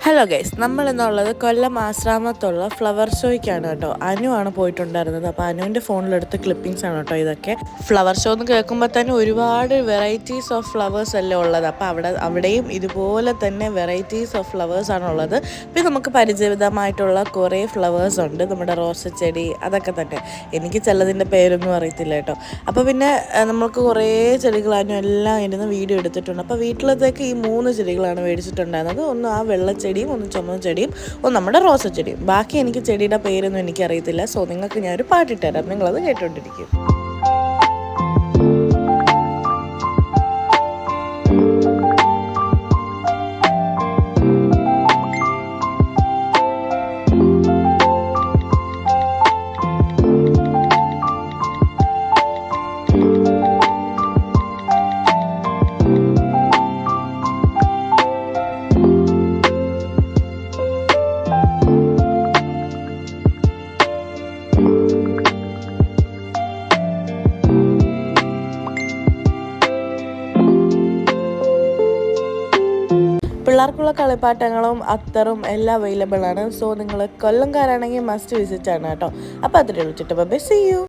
Hello guys, നമ്മളിന്നുള്ളത് കൊല്ലം ആശ്രാമത്തുള്ള flower ഷോയ്ക്കാണ് കേട്ടോ. അനു ആണ് പോയിട്ടുണ്ടായിരുന്നത്. അപ്പോൾ അനുവിൻ്റെ ഫോണിലെടുത്ത ക്ലിപ്പിങ്സ് ആണ് കേട്ടോ ഇതൊക്കെ. ഫ്ലവർ ഷോ എന്ന് കേൾക്കുമ്പോൾ തന്നെ ഒരുപാട് വെറൈറ്റീസ് ഓഫ് ഫ്ലവേഴ്സ് അല്ലേ ഉള്ളത്. അപ്പോൾ അവിടെയും ഇതുപോലെ തന്നെ വെറൈറ്റീസ് ഓഫ് ഫ്ലവേഴ്സ് ആണുള്ളത്. പിന്നെ നമുക്ക് പരിചിതമായിട്ടുള്ള കുറേ ഫ്ലവേഴ്സ് ഉണ്ട്. നമ്മുടെ റോസച്ചെടി അതൊക്കെ തന്നെ. എനിക്ക് ചിലതിൻ്റെ പേരൊന്നും അറിയത്തില്ല കേട്ടോ. അപ്പോൾ പിന്നെ നമുക്ക് കുറേ ചെടികൾ അനു എല്ലാം ഇരുന്ന് വീഡിയോ എടുത്തിട്ടുണ്ട്. അപ്പോൾ വീട്ടിലത്തേക്ക് ഈ 3 ചെടികളാണ് മേടിച്ചിട്ടുണ്ടായിരുന്നത്. ഒന്ന് ആ വെള്ളച്ചെടിയും, ഒന്ന് ചുമന്ന ചെടിയും, ഒന്ന് നമ്മുടെ റോസച്ചെടിയും. ബാക്കി എനിക്ക് ചെടിയുടെ പേരൊന്നും എനിക്കറിയത്തില്ല. സോ നിങ്ങൾക്ക് ഞാനൊരു പാട്ടിട്ട് തരാം, നിങ്ങളത് കേട്ടോണ്ടിരിക്കും. പിള്ളേർക്കുള്ള കളിപ്പാട്ടങ്ങളും അത്തറും എല്ലാം അവൈലബിൾ ആണ്. സോ നിങ്ങൾ കൊല്ലംകാരാണെങ്കിൽ മസ്റ്റ് വിസിറ്റ് ആണ് കേട്ടോ. അപ്പോൾ അതിൽ വിളിച്ചിട്ട് ബൈ, സീ യു.